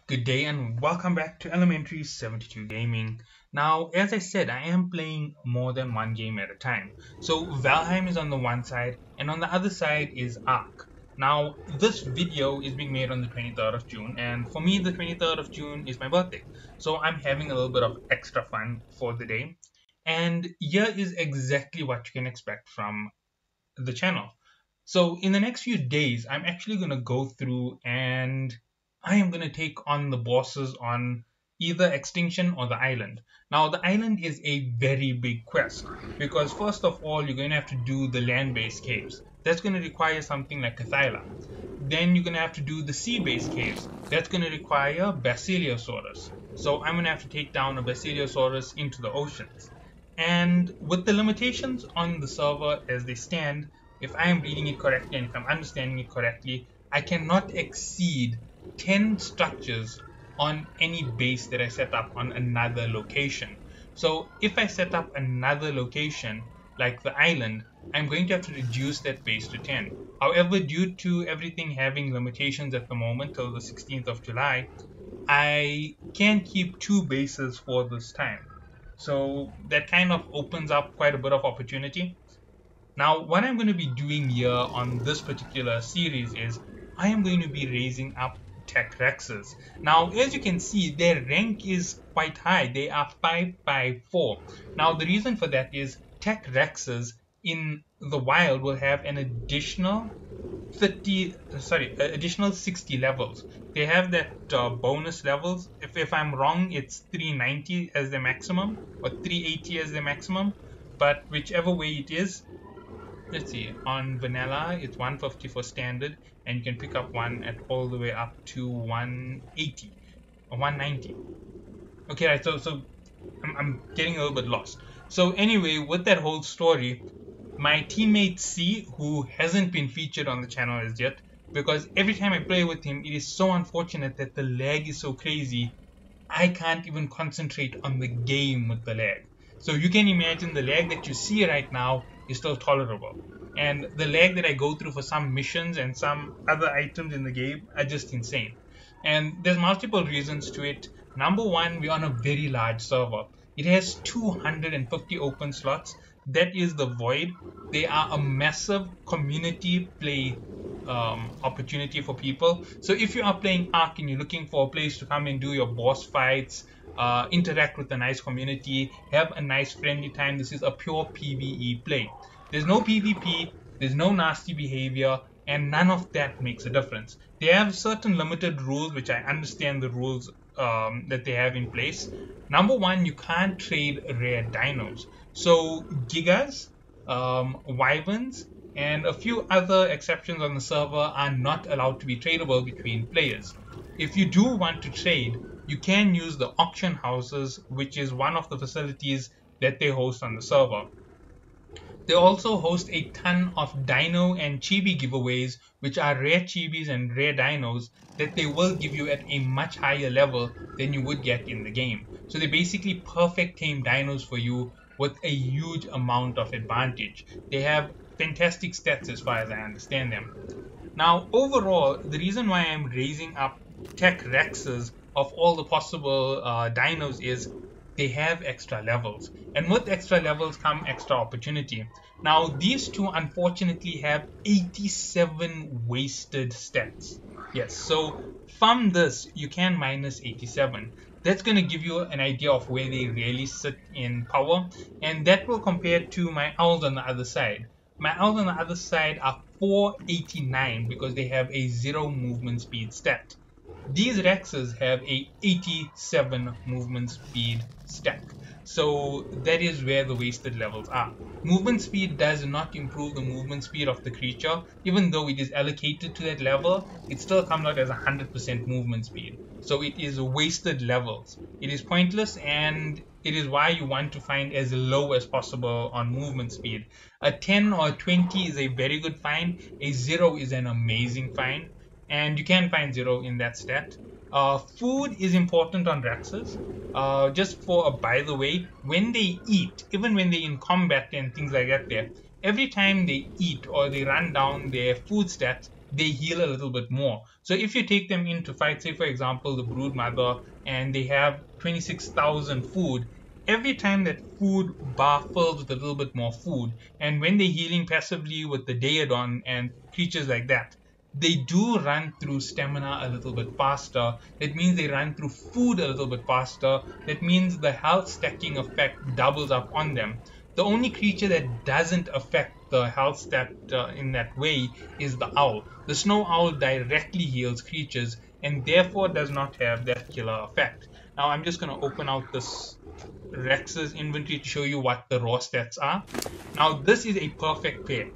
Good day and welcome back to Elementary 72 Gaming. Now, as I said, I am playing more than one game at a time. So Valheim is on the one side and on the other side is Ark. Now, this video is being made on the 23rd of June, and for me the 23rd of June is my birthday. So I'm having a little bit of extra fun for the day. And here is exactly what you can expect from the channel. So in the next few days, I'm actually going to go through and I am going to take on the bosses on either Extinction or the island. Now, the island is a very big quest because first of all, you're going to have to do the land-based caves. That's going to require something like Cathyla. Then you're going to have to do the sea-based caves. That's going to require Basileosaurus. So I'm going to have to take down a Basileosaurus into the oceans. And with the limitations on the server as they stand, if I am reading it correctly and if I'm understanding it correctly, I cannot exceed 10 structures on any base that I set up on another location. So if I set up another location, like the island, I'm going to have to reduce that base to 10. However, due to everything having limitations at the moment till the 16th of July, I can keep 2 bases for this time. So that kind of opens up quite a bit of opportunity. Now, what I'm going to be doing here on this particular series is I am going to be raising up Tech Rexes. Now, as you can see, their rank is quite high. They are 554. Now, the reason for that is Tech Rexes in the wild will have an additional additional 60 levels. They have that bonus levels. If I'm wrong, it's 390 as the maximum or 380 as the maximum, but whichever way it is. Let's see, on vanilla it's 150 for standard, and you can pick up one at all the way up to 180 or 190. Okay, right, so I'm getting a little bit lost. So anyway, with that whole story, my teammate C, who hasn't been featured on the channel as yet, because every time I play with him, it is so unfortunate that the lag is so crazy, I can't even concentrate on the game with the lag. So you can imagine the lag that you see right now is still tolerable. And the lag that I go through for some missions and some other items in the game are just insane. And there's multiple reasons to it. Number one, we're on a very large server. It has 250 open slots. That is the Void. They are a massive community play opportunity for people. So if you are playing Ark and you're looking for a place to come and do your boss fights, interact with a nice community, have a nice friendly time, this is a pure PvE play. There's no PvP, there's no nasty behavior, and none of that makes a difference. They have certain limited rules, which I understand the rules that they have in place. Number one, you can't trade rare dinos. So Gigas, Wyverns, and a few other exceptions on the server are not allowed to be tradable between players. If you do want to trade, you can use the auction houses, which is one of the facilities that they host on the server. They also host a ton of dino and chibi giveaways, which are rare chibis and rare dinos that they will give you at a much higher level than you would get in the game. So they're basically perfect tame dinos for you with a huge amount of advantage. They have fantastic stats as far as I understand them. Now, overall, the reason why I'm raising up Tech Rexes of all the possible dinos is they have extra levels, and with extra levels come extra opportunity. Now these two unfortunately have 87 wasted stats. Yes, so from this you can minus 87. That's going to give you an idea of where they really sit in power, and that will compare to my owls on the other side. My owls on the other side are 489 because they have a 0 movement speed stat. These Rexes have a 87 movement speed stack. So that is where the wasted levels are. Movement speed does not improve the movement speed of the creature. Even though it is allocated to that level, it still comes out as 100% movement speed. So it is wasted levels. It is pointless, and it is why you want to find as low as possible on movement speed. A 10 or a 20 is a very good find. A 0 is an amazing find. And you can find 0 in that stat. Food is important on Rexes. Just for a by the way, when they eat, even when they're in combat and things like that there, every time they eat or they run down their food stats, they heal a little bit more. So if you take them in to fight, say for example the Brood Mother, and they have 26,000 food, every time that food bar fills with a little bit more food, and when they're healing passively with the Daeodon and creatures like that, they do run through stamina a little bit faster. That means they run through food a little bit faster. That means the health stacking effect doubles up on them. The only creature that doesn't affect the health stat in that way is the owl. The snow owl directly heals creatures and therefore does not have that killer effect. Now I'm just going to open out this Rex's inventory to show you what the raw stats are. Now this is a perfect pair.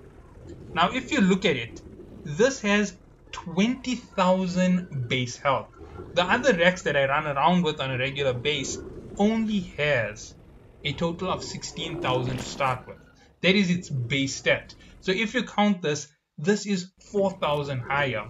Now if you look at it, this has 20,000 base health. The other Rex that I run around with on a regular base only has a total of 16,000 to start with. That is its base stat. So if you count this, this is 4,000 higher.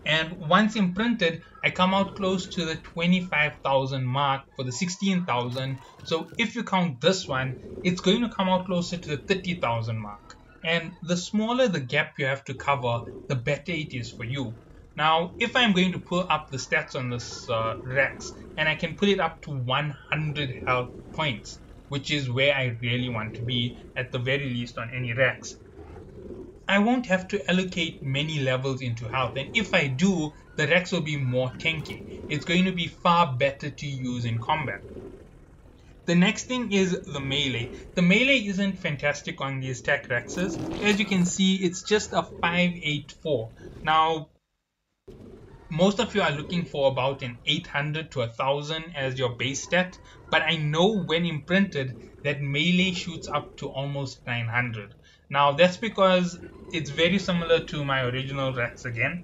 And once imprinted, I come out close to the 25,000 mark for the 16,000. So if you count this one, it's going to come out closer to the 30,000 mark. And the smaller the gap you have to cover, the better it is for you. Now, if I'm going to pull up the stats on this Rex, and I can put it up to 100 health points, which is where I really want to be, at the very least on any Rex, I won't have to allocate many levels into health, and if I do, the Rex will be more tanky. It's going to be far better to use in combat. The next thing is the melee. The melee isn't fantastic on these tech Rexes. As you can see, it's just a 584. Now, most of you are looking for about an 800 to 1000 as your base stat, but I know when imprinted that melee shoots up to almost 900. Now that's because it's very similar to my original Rex again.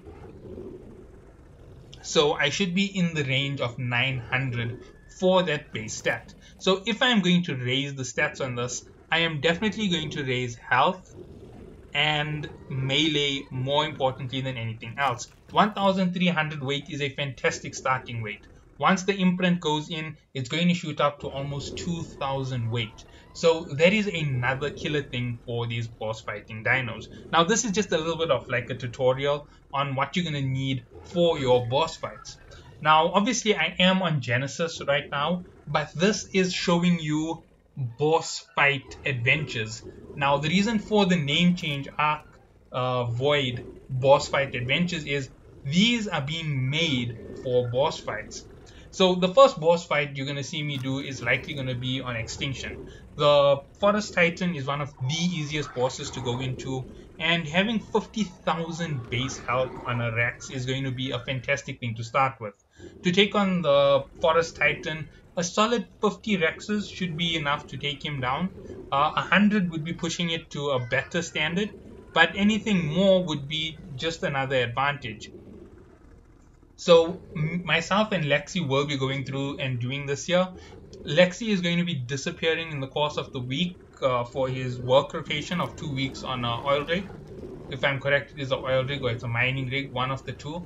So I should be in the range of 900 for that base stat. So if I'm going to raise the stats on this, I am definitely going to raise health and melee more importantly than anything else. 1300 weight is a fantastic starting weight. Once the imprint goes in, it's going to shoot up to almost 2000 weight. So that is another killer thing for these boss fighting dinos. Now this is just a little bit of like a tutorial on what you're going to need for your boss fights. Now obviously I am on Genesis right now, but this is showing you boss fight adventures. Now the reason for the name change Ark Void boss fight adventures is these are being made for boss fights. So the first boss fight you're going to see me do is likely going to be on Extinction. The Forest Titan is one of the easiest bosses to go into, and having 50,000 base health on a Rex is going to be a fantastic thing to start with. To take on the Forest Titan, a solid 50 Rexes should be enough to take him down. 100 would be pushing it to a better standard, but anything more would be just another advantage. So myself and Lexi will be going through and doing this here. Lexi is going to be disappearing in the course of the week for his work rotation of 2 weeks on an oil rig. If I'm correct, it is an oil rig or it's a mining rig, one of the two.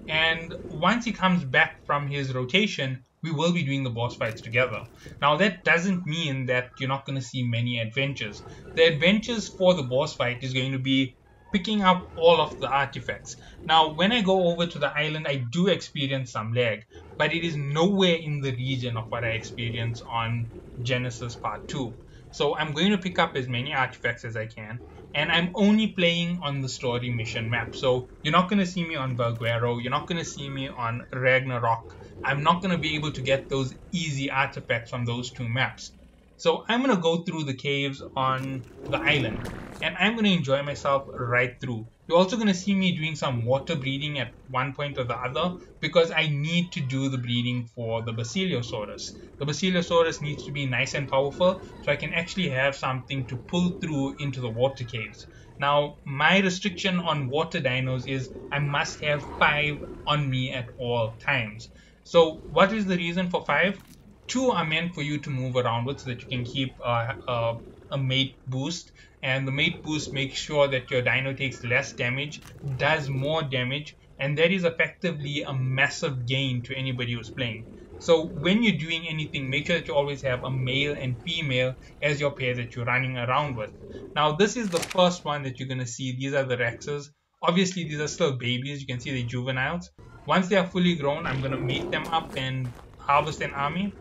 And once he comes back from his rotation, we will be doing the boss fights together. Now that doesn't mean that you're not going to see many adventures. The adventures for the boss fight is going to be picking up all of the artifacts. Now when I go over to the island, I do experience some lag, but it is nowhere in the region of what I experienced on Genesis Part 2. So I'm going to pick up as many artifacts as I can, and I'm only playing on the story mission map. So you're not going to see me on Belguero, you're not going to see me on Ragnarok. I'm not going to be able to get those easy artifacts from those two maps. So I'm going to go through the caves on the island, and I'm going to enjoy myself right through. You're also going to see me doing some water breeding at one point or the other, because I need to do the breeding for the Basilosaurus. The Basilosaurus needs to be nice and powerful, so I can actually have something to pull through into the water caves. Now, my restriction on water dinos is I must have 5 on me at all times. So what is the reason for 5? 2 are meant for you to move around with so that you can keep a mate boost, and the mate boost makes sure that your dino takes less damage, does more damage, and that is effectively a massive gain to anybody who's playing. So when you're doing anything, make sure that you always have a male and female as your pair that you're running around with. Now this is the first one that you're going to see. These are the Rexes. Obviously, these are still babies. You can see they're juveniles. Once they are fully grown, I'm going to mate them up and harvest an army.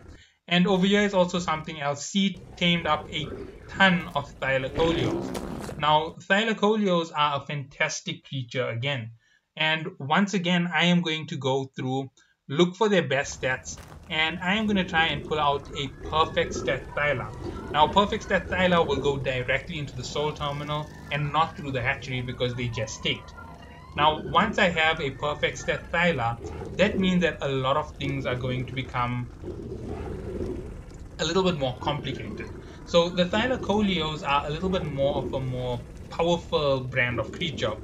And over here is also something else. C tamed up a ton of Thylacoleos. Now, Thylacoleos are a fantastic creature again. And once again, I am going to go through, look for their best stats, and I am going to try and pull out a perfect stat Thyla. Now, perfect stat Thyla will go directly into the soul terminal and not through the hatchery because they gestate. Now, once I have a perfect stat Thyla, that means that a lot of things are going to become a little bit more complicated. So the Thylacoleos are a little bit more of a more powerful brand of creature.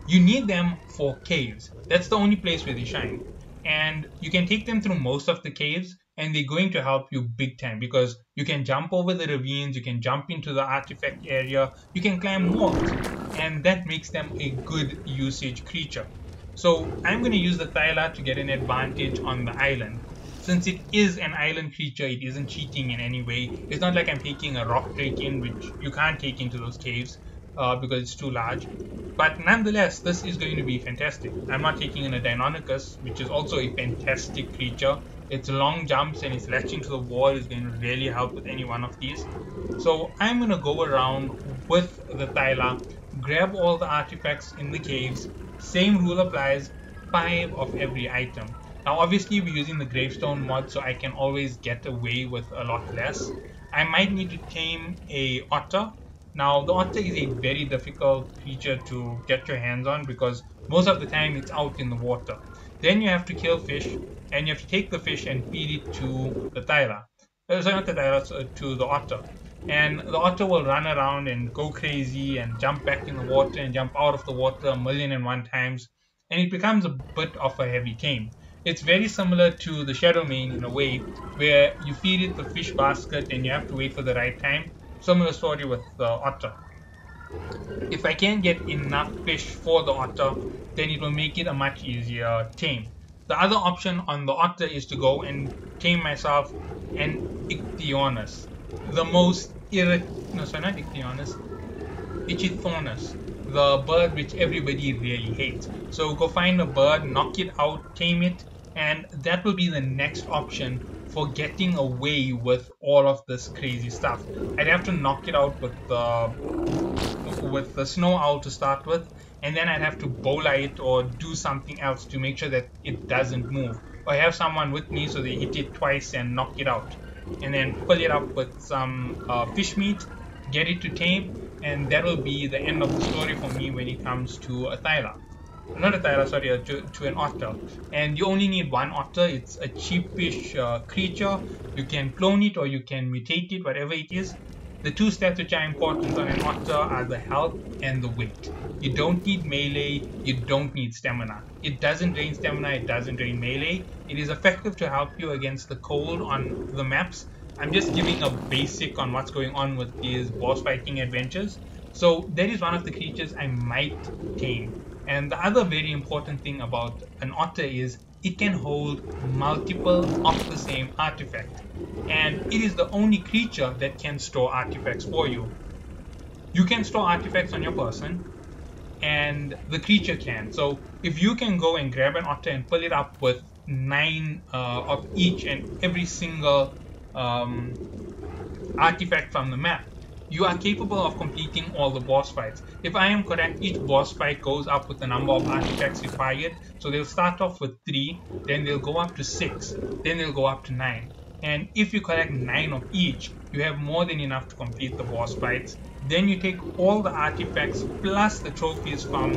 You need them for caves. That's the only place where they shine. And you can take them through most of the caves, and they're going to help you big time because you can jump over the ravines, you can jump into the artifact area, you can climb walls, and that makes them a good usage creature. So I'm going to use the Thyla to get an advantage on the island. Since it is an island creature, it isn't cheating in any way. It's not like I'm taking a rock drake in, which you can't take into those caves because it's too large. But nonetheless, this is going to be fantastic. I'm not taking in a Deinonychus, which is also a fantastic creature. Its long jumps and its latching to the wall is going to really help with any one of these. So I'm going to go around with the Thyla, grab all the artifacts in the caves. Same rule applies, 5 of every item. Now obviously we're using the gravestone mod, so I can always get away with a lot less. I might need to tame a otter. Now the otter is a very difficult creature to get your hands on because most of the time it's out in the water. Then you have to kill fish, and you have to take the fish and feed it to the Thyla. Sorry, not the Thyla, to the otter. And the otter will run around and go crazy and jump back in the water and jump out of the water 1,000,001 times. And it becomes a bit of a heavy tame. It's very similar to the Shadowmane in a way, where you feed it the fish basket and you have to wait for the right time. Similar story with the otter. If I can get enough fish for the otter, then it will make it a much easier tame. The other option on the otter is to go and tame myself an Ichthyornis. The most Ichthyornis, the bird which everybody really hates. So go find a bird, knock it out, tame it, and that will be the next option for getting away with all of this crazy stuff. I'd have to knock it out with the snow owl to start with, and then I'd have to bola it or do something else to make sure that it doesn't move, or have someone with me so they hit it twice and knock it out, and then fill it up with some fish meat, get it to tame, and that will be the end of the story for me when it comes to a Thyla. Not a Thyla, sorry, to an otter. And you only need one otter. It's a cheapish creature. You can clone it or you can mutate it, whatever it is. The two stats which are important on an otter are the health and the weight. You don't need melee, you don't need stamina. It doesn't drain stamina, it doesn't drain melee. It is effective to help you against the cold on the maps. I'm just giving a basic on what's going on with these boss fighting adventures. So that is one of the creatures I might tame. And the other very important thing about an otter is it can hold multiple of the same artifact. And it is the only creature that can store artifacts for you. You can store artifacts on your person, and the creature can. So if you can go and grab an otter and fill it up with 9 of each and every single artifact from the map, you are capable of completing all the boss fights. If I am correct, each boss fight goes up with the number of artifacts required. So they'll start off with 3, then they'll go up to 6, then they'll go up to 9. And if you collect 9 of each, you have more than enough to complete the boss fights. Then you take all the artifacts plus the trophies from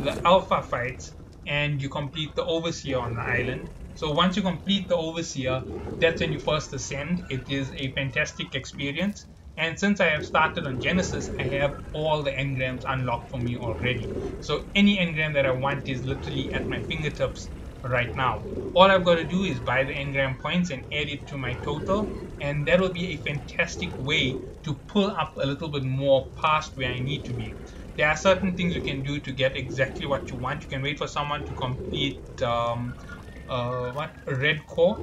the alpha fights and you complete the Overseer on the island. So once you complete the Overseer, that's when you first ascend. It is a fantastic experience. And since I have started on Genesis, I have all the engrams unlocked for me already. So any engram that I want is literally at my fingertips right now. All I've got to do is buy the engram points and add it to my total, and that will be a fantastic way to pull up a little bit more past where I need to be. There are certain things you can do to get exactly what you want. You can wait for someone to complete red core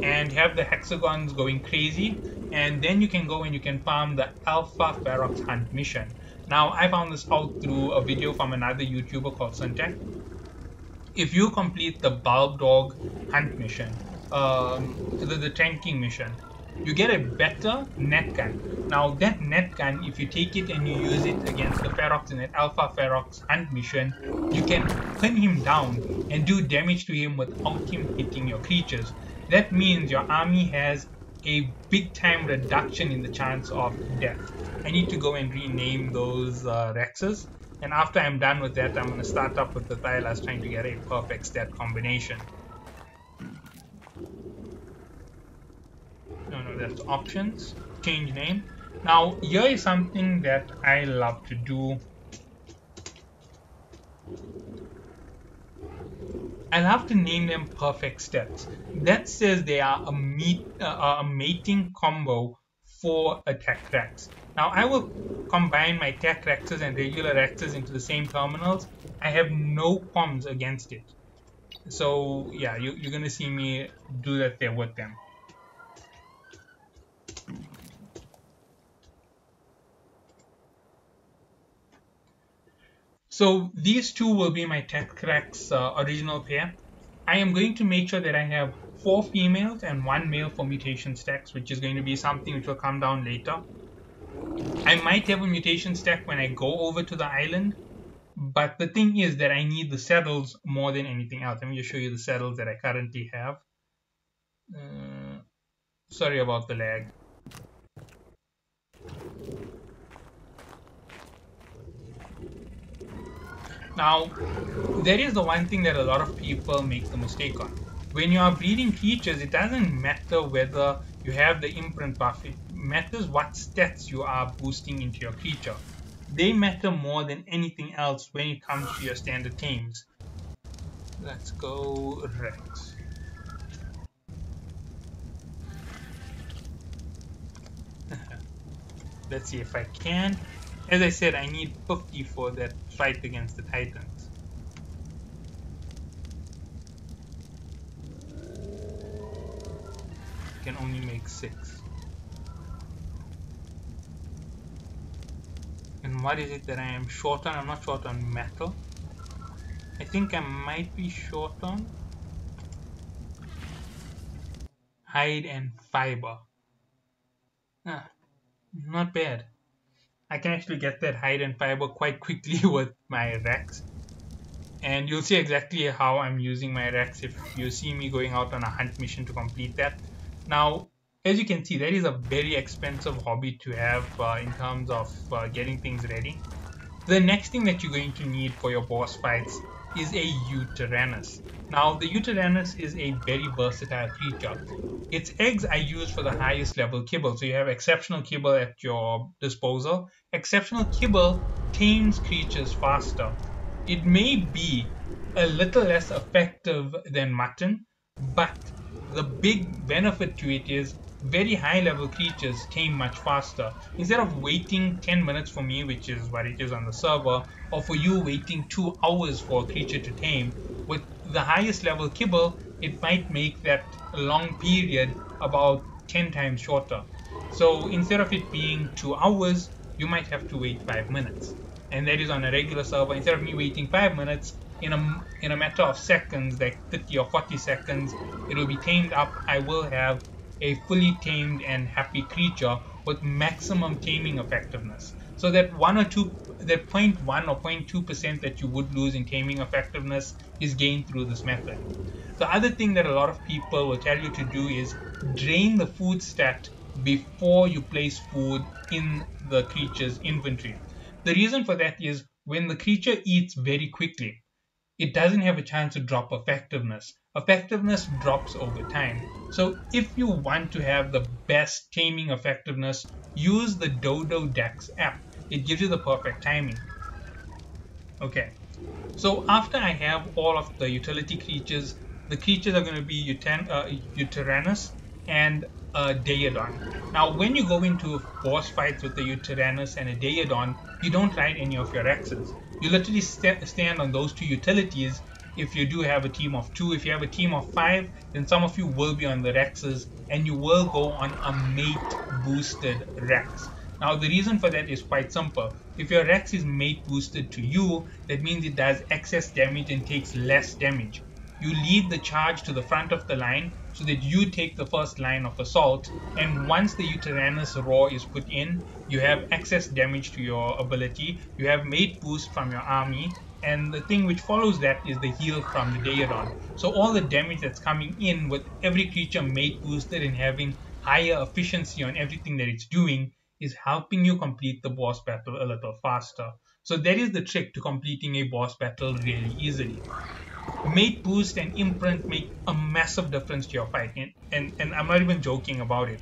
and have the hexagons going crazy, and then you can go and you can farm the Alpha Ferox Hunt mission. Now, I found this out through a video from another YouTuber called Suntech. If you complete the Bulb Dog Hunt mission, the tanking mission, you get a better net gun. Now, that net gun, if you take it and you use it against the Ferox in that Alpha Ferox Hunt mission, you can pin him down and do damage to him without him hitting your creatures. That means your army has a big time reduction in the chance of death. I need to go and rename those Rexes. And after I'm done with that, I'm going to start up with the Thylas, trying to get a perfect stat combination. No, that's options, change name. Now, here is something that I love to do. I love to name them perfect stats. That says they are a mating combo for attack Rex. Now, I will combine my attack Rexes and regular Rexes into the same terminals. I have no qualms against it. So, yeah, you're going to see me do that there with them. So these two will be my Tech Rex original pair. I am going to make sure that I have 4 females and 1 male for mutation stacks, which is going to be something which will come down later. I might have a mutation stack when I go over to the island, but the thing is that I need the saddles more than anything else. Let me just show you the saddles that I currently have. Sorry about the lag. Now, there is the one thing that a lot of people make the mistake on. When you are breeding creatures, it doesn't matter whether you have the imprint buff. It matters what stats you are boosting into your creature. They matter more than anything else when it comes to your standard tames. Let's go Rex. Let's see if I can. As I said, I need 50 for that fight against the Titans. I can only make 6. And what is it that I am short on? I'm not short on metal. I think I might be short on hide and fiber. Not bad. I can actually get that hide and fiber quite quickly with my Rex. And you'll see exactly how I'm using my Rex if you see me going out on a hunt mission to complete that. Now, as you can see, that is a very expensive hobby to have in terms of getting things ready. The next thing that you're going to need for your boss fights is a Yutyrannus. Now, the Yutyrannus is a very versatile creature. Its eggs are used for the highest level kibble, so you have exceptional kibble at your disposal. Exceptional kibble tames creatures faster. It may be a little less effective than mutton, but the big benefit to it is very high level creatures tame much faster. Instead of waiting 10 minutes for me, which is what it is on the server, or for you waiting 2 hours for a creature to tame, with the highest level kibble, it might make that long period about 10 times shorter. So instead of it being 2 hours, you might have to wait 5 minutes. And that is on a regular server. Instead of me waiting 5 minutes, in a matter of seconds, like 30 or 40 seconds, it will be tamed up. I will have a fully tamed and happy creature with maximum taming effectiveness. So that 0.1 or 0.2% that you would lose in taming effectiveness is gained through this method. The other thing that a lot of people will tell you to do is drain the food stat before you place food in the creature's inventory. The reason for that is when the creature eats very quickly, it doesn't have a chance to drop effectiveness. Effectiveness drops over time. So if you want to have the best taming effectiveness, use the Dodo Dex app. It gives you the perfect timing. Okay, so after I have all of the utility creatures, the creatures are going to be Yutyrannus and a Daeodon. Now when you go into boss fights with the Yutyrannus and a Daeodon, you don't ride any of your Rexes. You literally stand on those 2 utilities if you do have a team of 2. If you have a team of 5, then some of you will be on the Rexes and you will go on a mate boosted Rex. Now the reason for that is quite simple. If your Rex is mate boosted to you, that means it does excess damage and takes less damage. You lead the charge to the front of the line so that you take the first line of assault, and once the Yutyrannus Roar is put in, you have excess damage to your ability, you have mate boost from your army, and the thing which follows that is the heal from the Daeodon. So all the damage that's coming in with every creature mate boosted and having higher efficiency on everything that it's doing is helping you complete the boss battle a little faster. So that is the trick to completing a boss battle really easily. Mate boost and imprint make a massive difference to your fight, and I'm not even joking about it.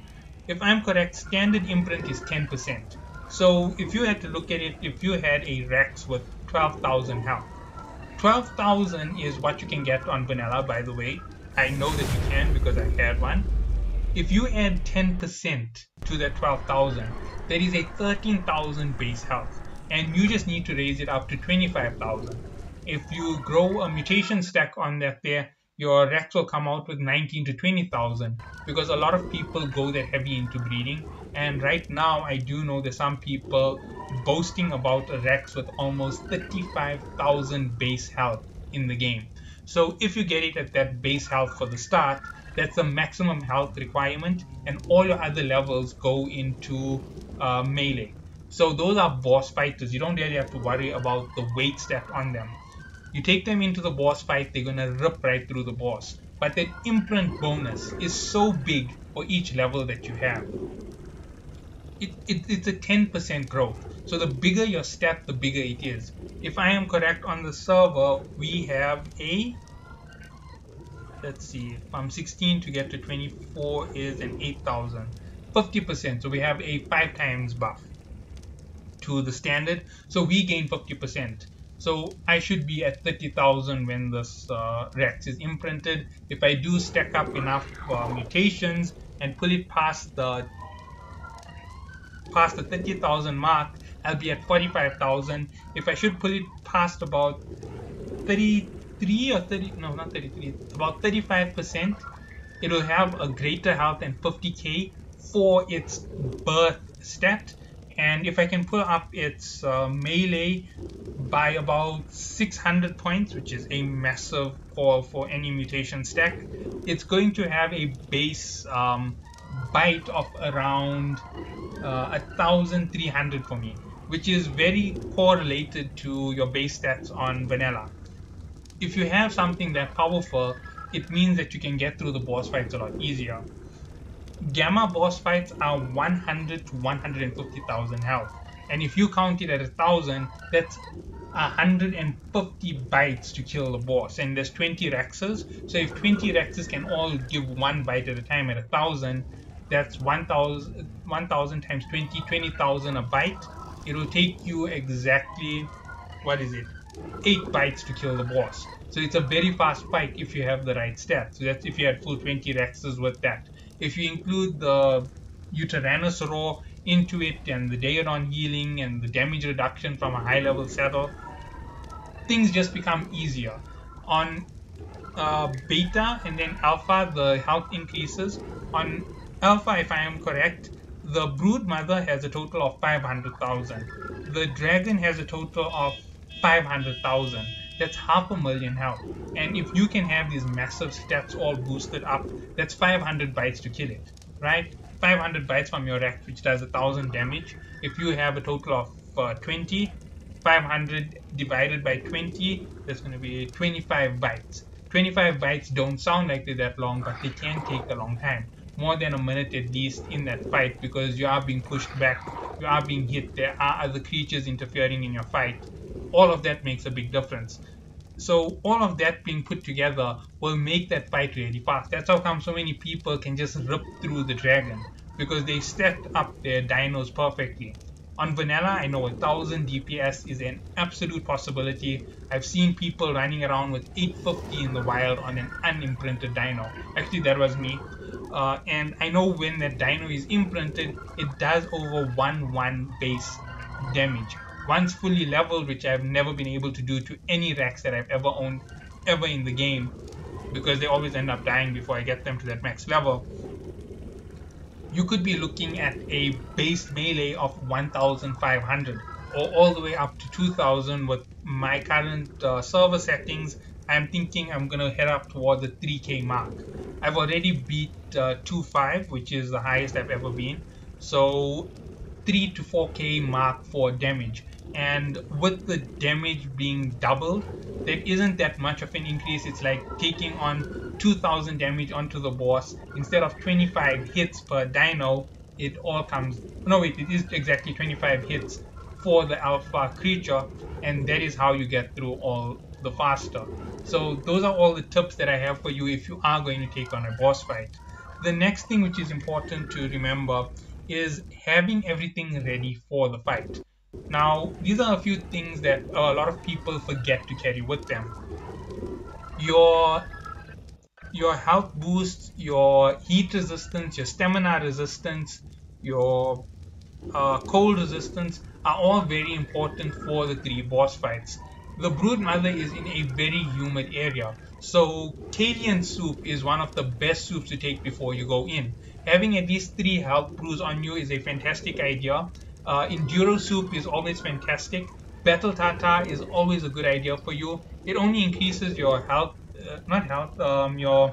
If I'm correct, standard imprint is 10%. So if you had to look at it, if you had a Rex with 12,000 health, 12,000 is what you can get on vanilla, by the way. I know that you can because I had one. If you add 10% to that 12,000, that is a 13,000 base health, and you just need to raise it up to 25,000. If you grow a mutation stack on that there, your Rex will come out with 19 to 20,000, because a lot of people go that heavy into breeding, and right now I do know there's some people boasting about a Rex with almost 35,000 base health in the game. So if you get it at that base health for the start, that's the maximum health requirement, and all your other levels go into melee. So those are boss fighters. You don't really have to worry about the weight stat on them. You take them into the boss fight, they're gonna rip right through the boss. But that imprint bonus is so big for each level that you have. It's a 10% growth. So the bigger your stat, the bigger it is. If I am correct on the server, we have a, let's see, from 16 to get to 24 is an 8,000. 50%, so we have a 5 times buff to the standard, so we gain 50%. So I should be at 30,000 when this Rex is imprinted. If I do stack up enough mutations and pull it past the 30,000 mark, I'll be at 45,000. If I should pull it past about 33 or 30, no, not 33, about 35%, it will have a greater health than 50k for its birth stat. And if I can pull up its melee by about 600 points, which is a massive call for any mutation stack, it's going to have a base bite of around 1,300 for me, which is very correlated to your base stats on vanilla. If you have something that powerful, it means that you can get through the boss fights a lot easier. Gamma boss fights are 100 to 150,000 health, and if you count it at 1,000, that's 150 bites to kill the boss, and there's 20 Rexes, so if 20 Rexes can all give one bite at a time at 1,000, that's 1,000 times 20, 20,000 a bite. It will take you exactly, what is it, 8 bites to kill the boss. So it's a very fast fight if you have the right stats. So that's if you had full 20 Rexes with that. If you include the Yutyrannus Roar into it, and the Daeodon healing, and the damage reduction from a high level saddle, things just become easier. On beta and then alpha, the health increases. On alpha, if I am correct, the Brood Mother has a total of 500,000. The Dragon has a total of 500,000. That's 500,000 health. And if you can have these massive stats all boosted up, that's 500 bites to kill it, right? 500 bites from your Rex, which does 1,000 damage. If you have a total of 20, 500 divided by 20, that's going to be 25 bites. 25 bites don't sound like they're that long, but they can take a long time. More than a minute at least in that fight, because you are being pushed back, you are being hit, there are other creatures interfering in your fight. All of that makes a big difference. So all of that being put together will make that fight really fast. That's how come so many people can just rip through the dragon, because they set up their dinos perfectly. On vanilla, I know 1,000 DPS is an absolute possibility. I've seen people running around with 850 in the wild on an unimprinted dino. Actually, that was me. And I know when that dino is imprinted, it does over 1/1 base damage. Once fully leveled, which I've never been able to do to any Rex that I've ever owned ever in the game, because they always end up dying before I get them to that max level. you could be looking at a base melee of 1500 or all the way up to 2000. With my current server settings, I'm thinking I'm going to head up toward the 3k mark. I've already beat 2.5, which is the highest I've ever been. So 3 to 4k mark for damage, and with the damage being doubled, there isn't that much of an increase. It's like taking on 2000 damage onto the boss instead of 25 hits per dino. It all comes, no wait, it is exactly 25 hits for the alpha creature, and that is how you get through all the faster. So those are all the tips that I have for you if you are going to take on a boss fight. The next thing which is important to remember is having everything ready for the fight. Now, these are a few things that a lot of people forget to carry with them. Your health boost, your heat resistance, your stamina resistance, your cold resistance are all very important for the 3 boss fights. The Brood Mother is in a very humid area, so Kalian soup is one of the best soups to take before you go in. Having at least 3 health brews on you is a fantastic idea. Enduro soup is always fantastic. Battle Tartar is always a good idea for you. It only increases your health, not health, your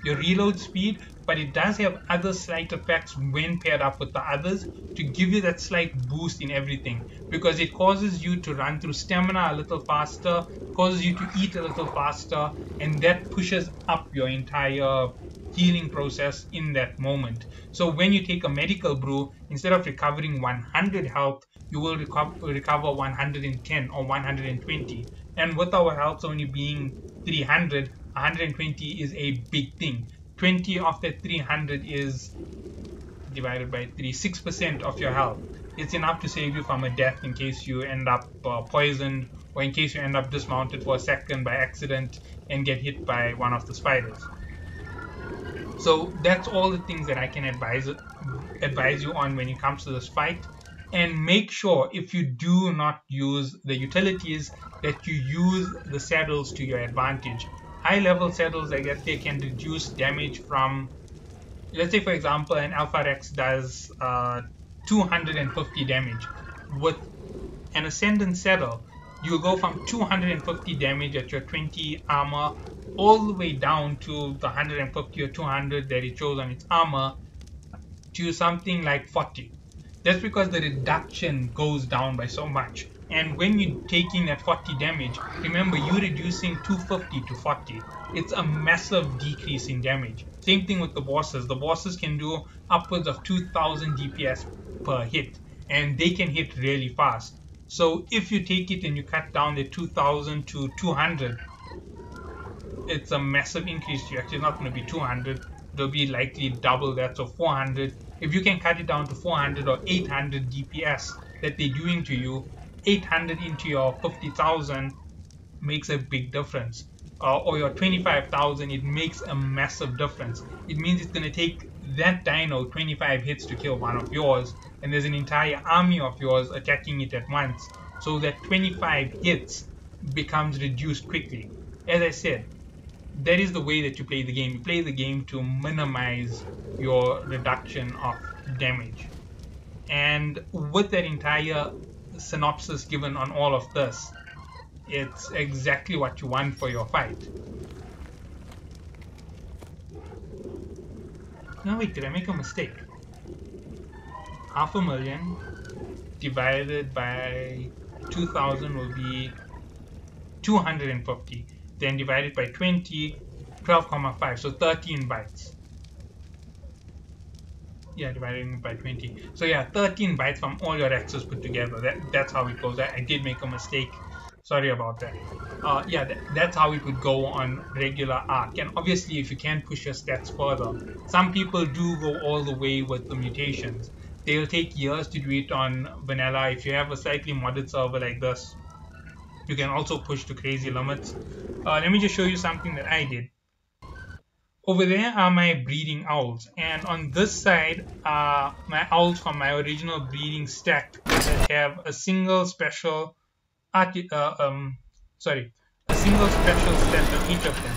reload speed, but it does have other slight effects when paired up with the others to give you that slight boost in everything, because it causes you to run through stamina a little faster, causes you to eat a little faster, and that pushes up your entire healing process in that moment. So when you take a medical brew, instead of recovering 100 health, you will recover 110 or 120. And with our health only being 300, 120 is a big thing. 20 of that 300 is divided by 3, 6% of your health. It's enough to save you from a death in case you end up poisoned, or in case you end up dismounted for a second by accident and get hit by one of the spiders. So that's all the things that I can advise you on when it comes to this fight. And make sure, if you do not use the utilities, that you use the saddles to your advantage. High level saddles, I guess, they can reduce damage from, let's say for example, an Alpha Rex does 250 damage. With an Ascendant saddle, you go from 250 damage at your 20 armor all the way down to the 150 or 200 that it shows on its armor to something like 40. That's because the reduction goes down by so much. And when you're taking that 40 damage, remember, you're reducing 250 to 40. It's a massive decrease in damage. Same thing with the bosses. The bosses can do upwards of 2000 DPS per hit, and they can hit really fast. So if you take it and you cut down the 2000 to 200, it's a massive increase to you. Actually, it's not going to be 200. It'll be likely double that, so 400. If you can cut it down to 400 or 800 DPS that they're doing to you, 800 into your 50,000 makes a big difference. Or your 25,000, it makes a massive difference. It means it's going to take that dino 25 hits to kill one of yours, and there's an entire army of yours attacking it at once. So that 25 hits becomes reduced quickly. As I said, that is the way that you play the game. You play the game to minimize your reduction of damage. And with that entire synopsis given on all of this, it's exactly what you want for your fight. No, wait, did I make a mistake? 500,000 divided by 2000 will be 250. Then divided by 20, 12,5, so 13 bytes. Yeah, divided by 20. So yeah, 13 bytes from all your X's put together. That's how it goes. I did make a mistake. Sorry about that. Yeah, that's how it would go on regular Ark. And obviously, if you can push your stats further, some people do go all the way with the mutations. They'll take years to do it on vanilla. If you have a slightly modded server like this, you can also push to crazy limits. Let me just show you something that I did. Over there are my breeding owls, and on this side are my owls from my original breeding stack that have a single special a single special stat of each of them.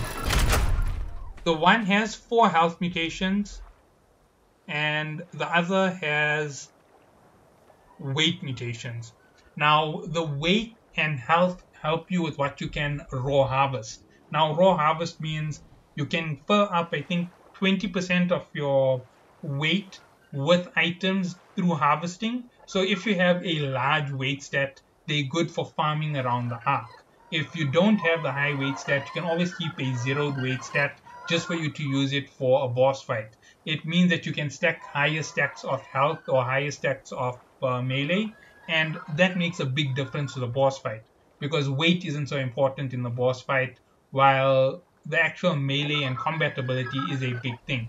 The one has 4 health mutations, and the other has weight mutations. Now, the weight and health help you with what you can raw harvest. Now, raw harvest means you can fill up, I think, 20% of your weight with items through harvesting. So, if you have a large weight stat, they're good for farming around the ark. If you don't have the high weight stat, you can always keep a zeroed weight stat just for you to use it for a boss fight. It means that you can stack higher stacks of health or higher stacks of melee, and that makes a big difference to the boss fight because weight isn't so important in the boss fight, while the actual melee and combat ability is a big thing.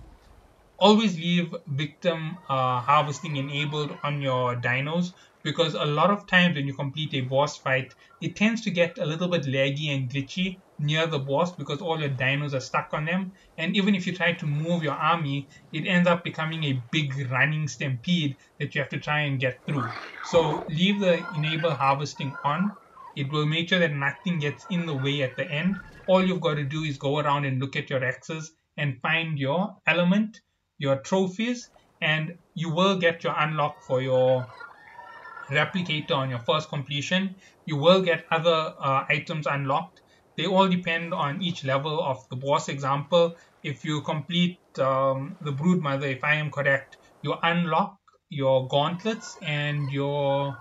Always leave victim harvesting enabled on your dinos because a lot of times when you complete a boss fight, it tends to get a little bit laggy and glitchy near the boss because all your dinos are stuck on them. And even if you try to move your army, it ends up becoming a big running stampede that you have to try and get through. So leave the enable harvesting on. It will make sure that nothing gets in the way at the end. All you've got to do is go around and look at your X's and find your element, your trophies, and you will get your unlock for your replicator on your first completion. You will get other items unlocked. They all depend on each level of the boss. Example, if you complete the Brood Mother, if I am correct, you unlock your gauntlets and your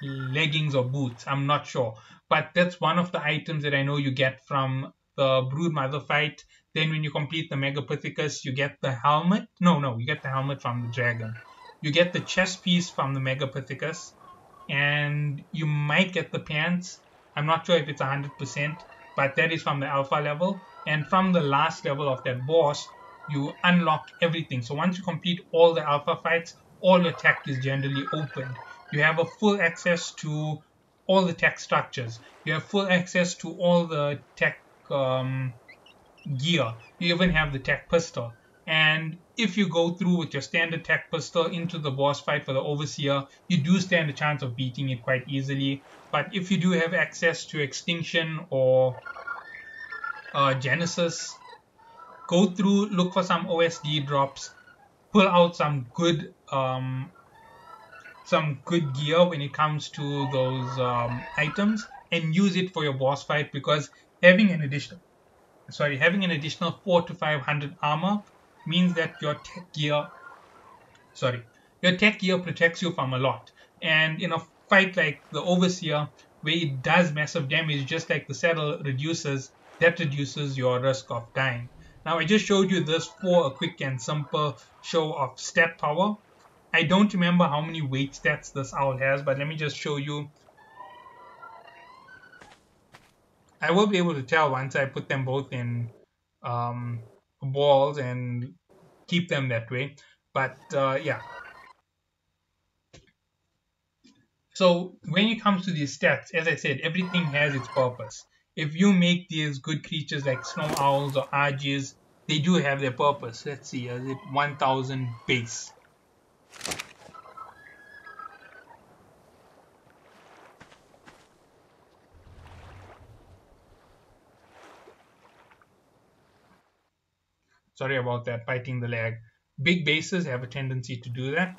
leggings or boots. I'm not sure, but that's one of the items that I know you get from the Brood Mother fight. Then when you complete the Megapithecus, you get the helmet. No, you get the helmet from the dragon. You get the chest piece from the Megapithecus, and you might get the pants. I'm not sure if it's 100%, but that is from the alpha level. And from the last level of that boss, you unlock everything. So once you complete all the alpha fights, all your tech is generally opened. You have a full access to all the tech structures. You have full access to all the tech gear. You even have the tech pistol. And if you go through with your standard tech pistol into the boss fight for the Overseer, you do stand a chance of beating it quite easily. But if you do have access to Extinction or Genesis, go through, look for some OSD drops, pull out some good gear when it comes to those items, and use it for your boss fight because having an additional having an additional 4 to 500 armor means that your tech gear protects you from a lot. And in a fight like the Overseer, where it does massive damage, just like the saddle reduces, that reduces your risk of dying. Now, I just showed you this for a quick and simple show of stat power. I don't remember how many weight stats this owl has, but let me just show you. I will be able to tell once I put them both in balls and keep them that way. But yeah. So when it comes to these stats, as I said, everything has its purpose. If you make these good creatures like snow owls or argies, they do have their purpose. Let's see, is it 1000 base? Sorry about that, biting the lag. Big bases have a tendency to do that.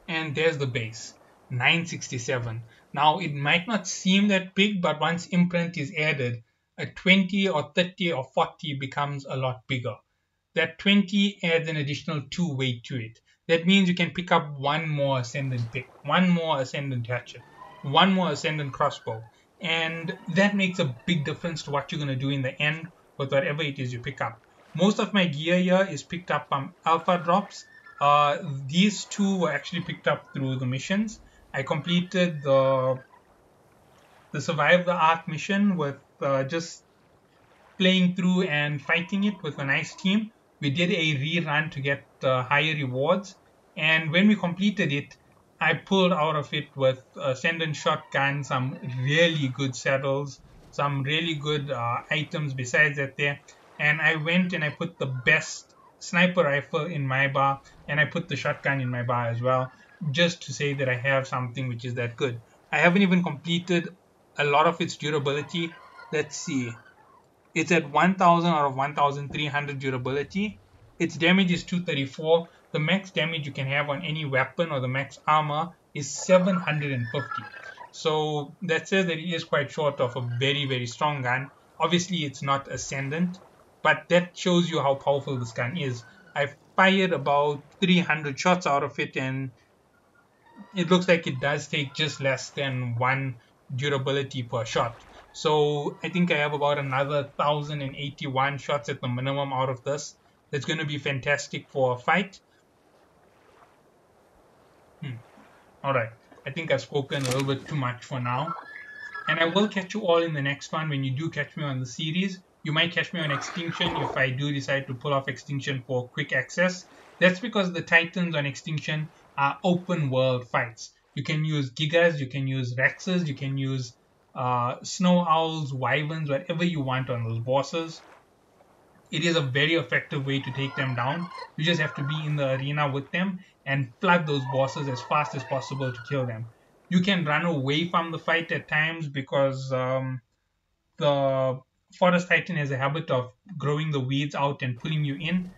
And there's the base, 967. Now it might not seem that big, but once imprint is added, a 20 or 30 or 40 becomes a lot bigger. That 20 adds an additional 2 weight to it. That means you can pick up one more Ascendant pick, one more Ascendant hatchet, one more Ascendant crossbow. And that makes a big difference to what you're going to do in the end with whatever it is you pick up. Most of my gear here is picked up from alpha drops. These two were actually picked up through the missions. I completed the Survive the Ark mission with just playing through and fighting it with a nice team. We did a rerun to get higher rewards, and when we completed it, I pulled out of it with Ascendant shotgun, some really good saddles, some really good items besides that there, and I went and I put the best sniper rifle in my bar, and I put the shotgun in my bar as well. just to say that I have something which is that good. I haven't even completed a lot of its durability. Let's see. It's at 1000 out of 1300 durability. Its damage is 234. The max damage you can have on any weapon or the max armor is 750. So that says that it is quite short of a very, very strong gun. Obviously, it's not Ascendant, but that shows you how powerful this gun is. I've fired about 300 shots out of it, and it looks like it does take just less than one durability per shot. So I think I have about another 1081 shots at the minimum out of this. That's going to be fantastic for a fight. All right. I think I've spoken a little bit too much for now. And I will catch you all in the next one. When you do catch me on the series, you might catch me on Extinction if I do decide to pull off Extinction for quick access. That's because the Titans on Extinction are open world fights. You can use Gigas, you can use Rexes, you can use Snow Owls, Wyverns, whatever you want on those bosses. It is a very effective way to take them down. You just have to be in the arena with them and flood those bosses as fast as possible to kill them. You can run away from the fight at times because the Forest Titan has a habit of growing the weeds out and pulling you in.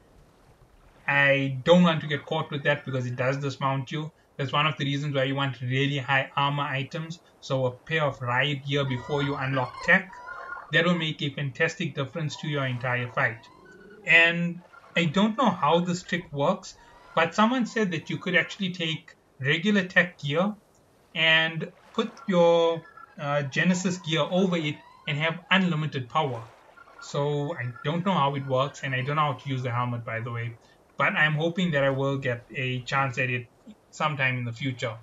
I don't want to get caught with that because it does dismount you. That's one of the reasons why you want really high armor items. So a pair of riot gear before you unlock tech. That will make a fantastic difference to your entire fight. And I don't know how this trick works, but someone said that you could actually take regular tech gear and put your Genesis gear over it and have unlimited power. So I don't know how it works, and I don't know how to use the helmet, by the way. But I'm hoping that I will get a chance at it sometime in the future.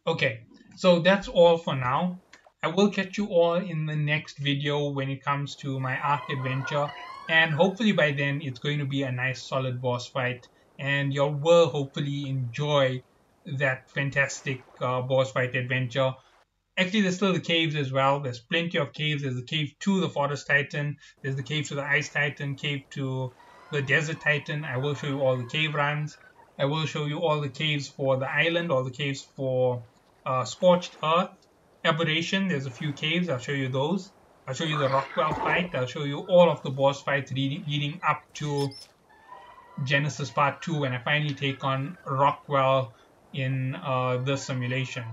Okay, so that's all for now. I will catch you all in the next video when it comes to my Ark adventure, and hopefully by then it's going to be a nice solid boss fight, and you will hopefully enjoy that fantastic boss fight adventure. Actually, there's still the caves as well. There's plenty of caves. There's the cave to the Forest Titan. There's the cave to the Ice Titan, cave to the Desert Titan. I will show you all the cave runs. I will show you all the caves for the island, all the caves for Scorched Earth. Aberration, there's a few caves. I'll show you those. I'll show you the Rockwell fight. I'll show you all of the boss fights leading up to Genesis Part 2 when I finally take on Rockwell in this simulation.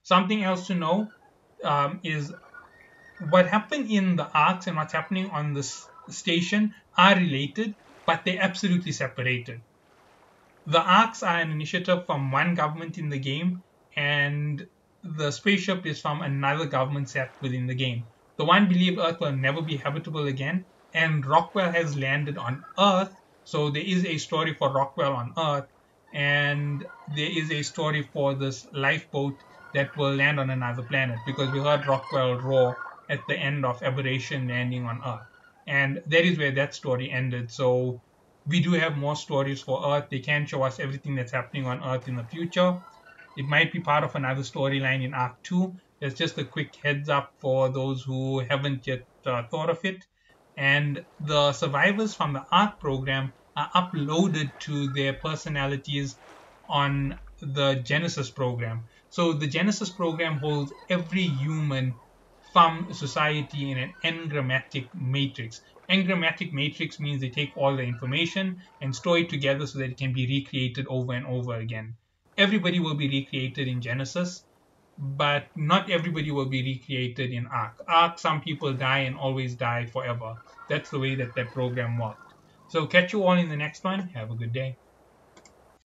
Something else to know is what happened in the arcs and what's happening on this station are related, but they're absolutely separated. The arcs are an initiative from one government in the game, and the spaceship is from another government set within the game. The one believes Earth will never be habitable again, and Rockwell has landed on Earth, so there is a story for Rockwell on Earth, and there is a story for this lifeboat that will land on another planet, because we heard Rockwell roar at the end of Aberration landing on Earth. And that is where that story ended. So we do have more stories for Earth. They can show us everything that's happening on Earth in the future. It might be part of another storyline in Arc 2. That's just a quick heads up for those who haven't yet thought of it. And the survivors from the Arc program are uploaded to their personalities on the Genesis program. So the Genesis program holds every human from society in an engrammatic matrix. Engrammatic matrix means they take all the information and store it together so that it can be recreated over and over again. Everybody will be recreated in Genesis, but not everybody will be recreated in Ark. Ark, some people die and always die forever. That's the way that program worked. So catch you all in the next one. Have a good day.